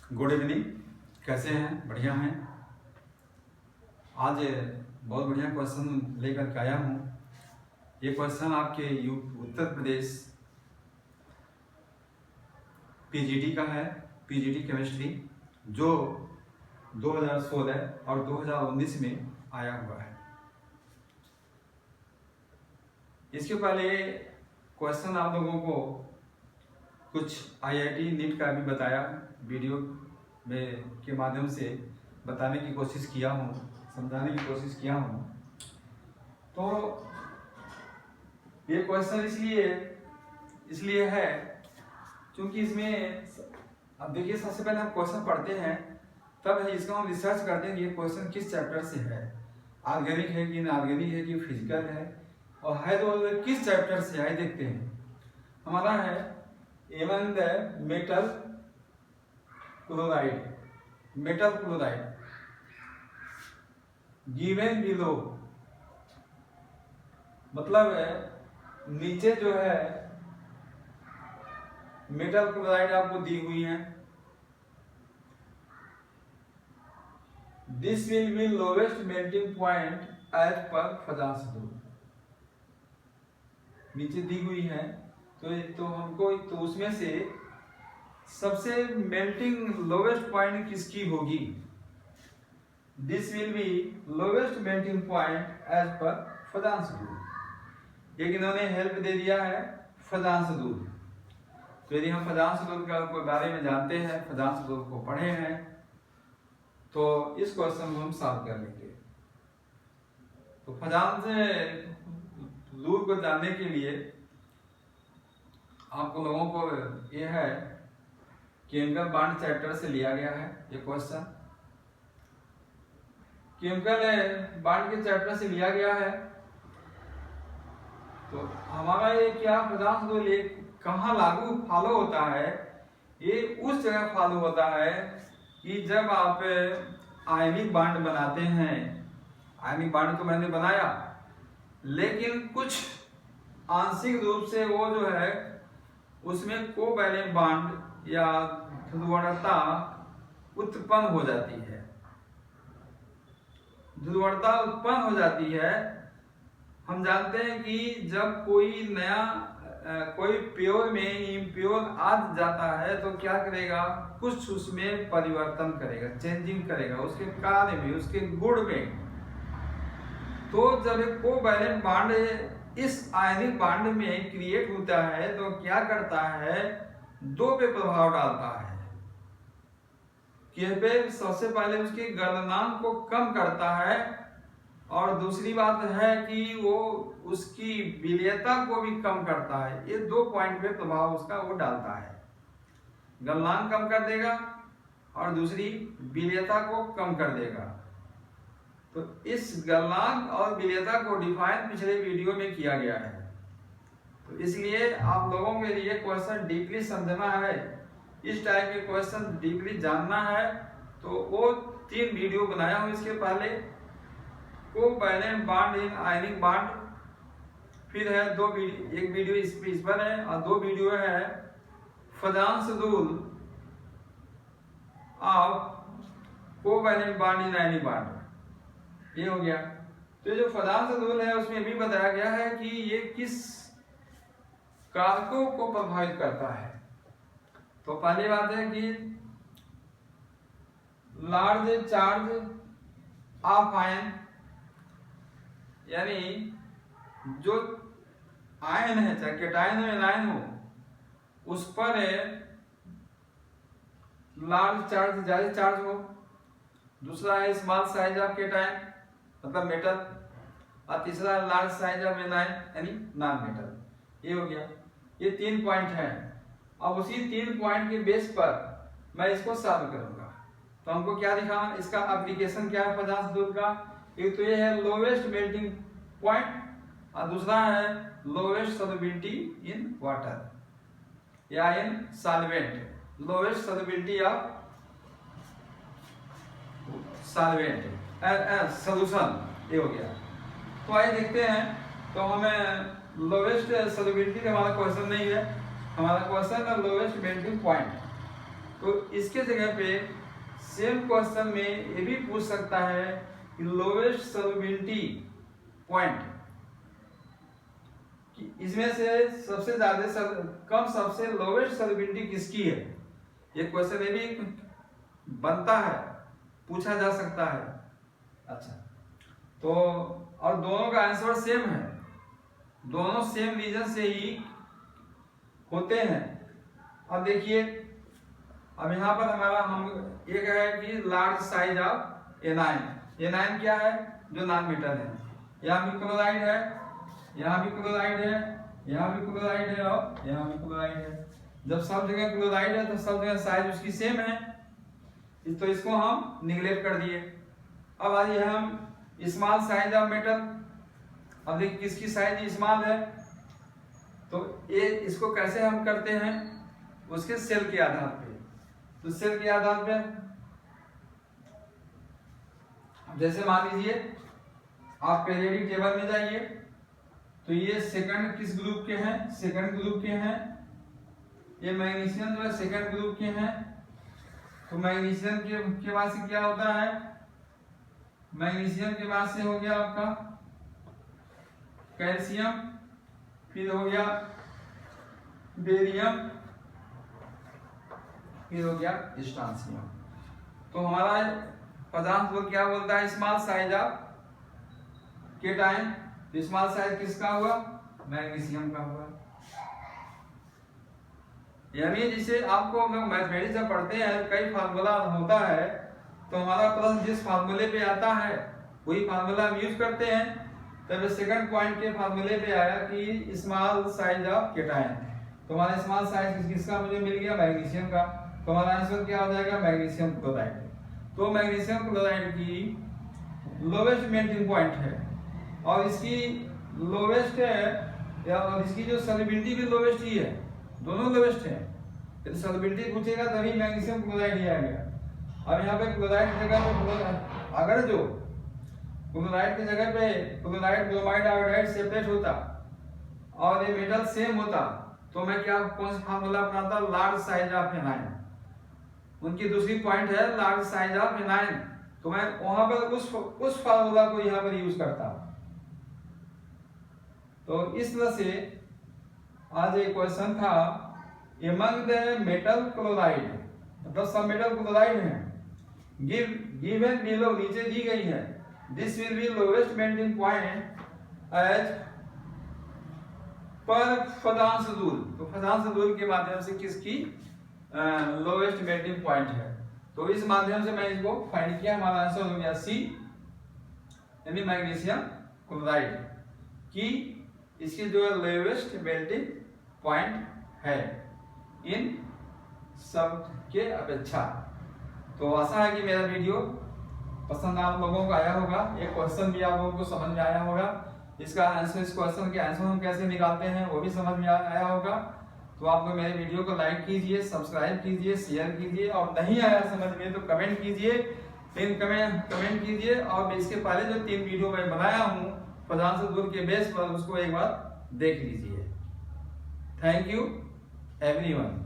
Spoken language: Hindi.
Good evening. कैसे हैं? बढ़िया हैं। आज बहुत बढ़िया क्वेश्चन लेकर के आया हूँ। ये क्वेश्चन आपके उत्तर प्रदेश पीजीटी का है, पीजीटी केमिस्ट्री, जो 2016 और 2019 में आया हुआ है। इसके पहले क्वेश्चन आप लोगों को कुछ आईआईटी नीट का भी बताया, वीडियो में के माध्यम से बताने की कोशिश किया हूँ, समझाने की कोशिश किया हूँ। तो ये क्वेश्चन इसलिए है क्योंकि इसमें अब देखिए, सबसे पहले हम क्वेश्चन पढ़ते हैं, तब इसका हम रिसर्च करते हैं कि ये क्वेश्चन किस चैप्टर से है, ऑर्गेनिक है कि इनऑर्गेनिक है कि फिजिकल है, और है तो किस चैप्टर से है। देखते हैं। हमारा है even the metal chloride, metal chloride given below, मतलब है नीचे जो है मेटल क्लोराइड आपको दी हुई है। This will be lowest melting point as per Fajans, नीचे दी हुई है। तो हमको तो उसमें से सबसे मेल्टिंग लोवेस्ट पॉइंट किसकी होगी? This will be lowest melting point as per Fajans दूध। एक इन्होंने हेल्प दे दिया है फजांस दूध। तो यदि हम फजांस दूध के बारे में जानते हैं, फजांस दूध को पढ़े हैं, तो इस क्वेश्चन को हम सॉल्व कर लेंगे। तो फजांस दूध को जानने के लिए आपको लोगों को ये है केमिकल बॉन्ड चैप्टर से लिया गया है। ये क्वेश्चन केमिकल बॉन्ड के चैप्टर से लिया गया है। तो हमारा ये क्या फजांस दूध कहाँ लागू फॉलो होता है? ये उस जगह फॉलो होता है कि जब आप आयनिक बॉन्ड बनाते हैं। आयनिक बॉन्ड तो मैंने बनाया, लेकिन कुछ आंशिक रूप से वो जो है उसमें कोवैलेंट बॉन्ड या ध्रुवणता उत्पन्न हो जाती है। ध्रुवणता उत्पन्न हो जाती है। हम जानते हैं कि जब कोई नया कोई प्योर में इम्प्योर आ जाता है तो क्या करेगा? कुछ उसमें परिवर्तन करेगा, चेंजिंग करेगा उसके कार्य में, उसके गुण में। तो जब एक कोवैलेंट बॉन्ड इस आयनिक बॉन्ड में क्रिएट होता है तो क्या करता है? दो पे प्रभाव डालता है। पे सबसे पहले उसके गलनांक को कम करता है, और दूसरी बात है कि वो उसकी विलेयता को भी कम करता है। ये दो पॉइंट पे प्रभाव उसका वो डालता है। गलनांक कम कर देगा और दूसरी विलेयता को कम कर देगा। तो इस गलनांक और विलेयता को डिफाइन पिछले वीडियो में किया गया है। तो इसलिए आप लोगों के लिए क्वेश्चन डीपली समझना है, इस टाइप के क्वेश्चन डीपली जानना है, तो वो 3 वीडियो बनाया हूं इसके पहले। Covalent bond in ionic bond, फिर है एक वीडियो इस पर है, और 2 वीडियो है Fajans rule of covalent bond in ionic bond. ये हो गया। तो जो फजांस रूल है उसमें भी बताया गया है कि ये किस कारकों को प्रभावित करता है। तो पहली बात है कि लार्ज चार्ज ऑफ आयन, यानी जो आयन है, चाहे केटायन हो या एनायन हो, उस पर लार्ज चार्ज, ज्यादा चार्ज हो। दूसरा है स्मॉल साइज ऑफ केटायन, मतलब मेटल, और तीसरा लार्ज साइज ऑफ एनायन यानी नॉन मेटल। ये हो गया। ये 3 पॉइंट हैं। अब उसी 3 पॉइंट के बेस पर मैं इसको सॉल्व करूंगा। तो हमको क्या दिखाना, इसका एप्लीकेशन क्या है फजांस दूध का? एक तो ये है लोवेस्ट मेल्टिंग पॉइंट, और दूसरा है लोवेस्ट सॉल्युबिलिटी इन वाटर या इन solvent, lowest solubility of solvent solution. ये हो गया। तो आइए देखते हैं। तो हमें लोवेस्ट सॉल्युबिलिटी का हमारा क्वेश्चन नहीं है, हमारा क्वेश्चन है लोवेस्ट मेल्टिंग पॉइंट। तो इसके जगह पे सेम क्वेश्चन में ये भी पूछ सकता है कि लोवेस्ट सॉल्युबिलिटी पॉइंट, कि इसमें से सबसे ज्यादा कम सबसे लोवेस्ट सॉल्युबिलिटी किसकी है। ये क्वेश्चन ये भी बनता है, पूछा जा सकता है। अच्छा, तो और दोनों का आंसर सेम है, दोनों सेम रीजन से ही होते हैं। अब देखिए, अब यहाँ पर हमारा हम एक है कि large size of anion. A9 क्या है? जो नॉन मेटल है। यहाँ भी क्लोराइड है, यहाँ भी क्लोराइड है, यहाँ भी क्लोराइड है और यहाँ भी क्लोराइड है। जब सब जगह क्लोराइड है तो सब जगह साइज उसकी सेम है, तो इसको हम निगलेक्ट कर दिए। अब आइए हम स्मॉल साइज ऑफ मेटल। अब देखिए किसकी साइज स्मॉल है, तो ये इसको कैसे हम करते हैं? उसके सेल के आधार पे। तो सेल के आधार पे जैसे मान लीजिए आप पीरियोडिक टेबल में जाइए, तो ये सेकंड किस ग्रुप के हैं? सेकंड ग्रुप के हैं। ये मैग्नीशियम जो है सेकंड ग्रुप के हैं। तो मैग्नीशियम के बाद से क्या होता है? मैग्नीशियम के बाद से हो गया आपका कैल्शियम, फिर हो गया बेरियम, फिर हो गया स्ट्रांसियम। तो हमारा पदार्थ वो क्या बोलता है? Small size of cation. तो स्मॉल साइज किसका हुआ? मैग्नीशियम का हुआ। यानी जिसे आपको हम लोग मैथमेटिक्स जब पढ़ते हैं कई फार्मूला होता है, तो हमारा प्रश्न जिस फार्मूले पे आता है वही फार्मूला हम यूज करते हैं। तब सेकंड पॉइंट के फार्मूले पे आया कि स्मॉल साइज ऑफ केटायन। तो हमारा स्मॉल साइज किसका मुझे मिल गया? मैग्नीशियम का। तो हमारा आंसर क्या हो जाएगा? Magnesium chloride. तो मैग्नीशियम क्लोराइड की लोवेस्ट मेल्टिंग पॉइंट है और इसकी लोवेस्ट है, और इसकी जो सॉल्युबिलिटी भी लोवेस्ट ही है, दोनों लोवेस्ट है। यदि सॉल्युबिलिटी पूछेगा तभी मैग्नीशियम क्लोराइड ही आएगा। अब यहाँ पे क्लोराइड की जगह पे अगर जो क्लोराइड की जगह पे क्लोराइड ब्रोमाइड आयोडाइड सेपरेट होता और ये मेटल सेम होता, तो मैं क्या कौन सा फार्मूला अपनाता? Large size of anion. उनकी दूसरी पॉइंट है लार्ज साइज ऑफ एनाइन, तो मैं वहां पर उस फार्मूला को यहाँ पर यूज करता। तो इस तरह से आज एक क्वेश्चन था, एमंग द मेटल क्लोराइड, मतलब सब मेटल क्लोराइड हैं, गिवन बिलो, नीचे दी गई है, this will be lowest melting point as per Fajans rule. तो फदांस रूल के माध्यम से किसकी लोवेस्ट मेल्टिंग पॉइंट है, तो इस माध्यम से मैं इसको फाइंड किया। हमारा आंसर हो गया सी, यानी मैग्नीशियम क्लोराइड की इसकी जो लोवेस्ट मेल्टिंग पॉइंट है इन सब के अपेक्षा। तो आशा है कि मेरा वीडियो पसंद आप लोगों को आया होगा। एक क्वेश्चन भी आप लोगों को समझ में आया होगा, इसका आंसर, इस क्वेश्चन के आंसर हम कैसे निकालते हैं वो भी समझ में आया होगा। तो आप लोग मेरे वीडियो को लाइक कीजिए, सब्सक्राइब कीजिए, शेयर कीजिए, और नहीं आया समझ में तो कमेंट कीजिए, कमेंट कीजिए। और इसके पहले जो 3 वीडियो मैं बनाया हूँ प्रधान से दूर के बेस पर, उसको एक बार देख लीजिए। Thank you everyone.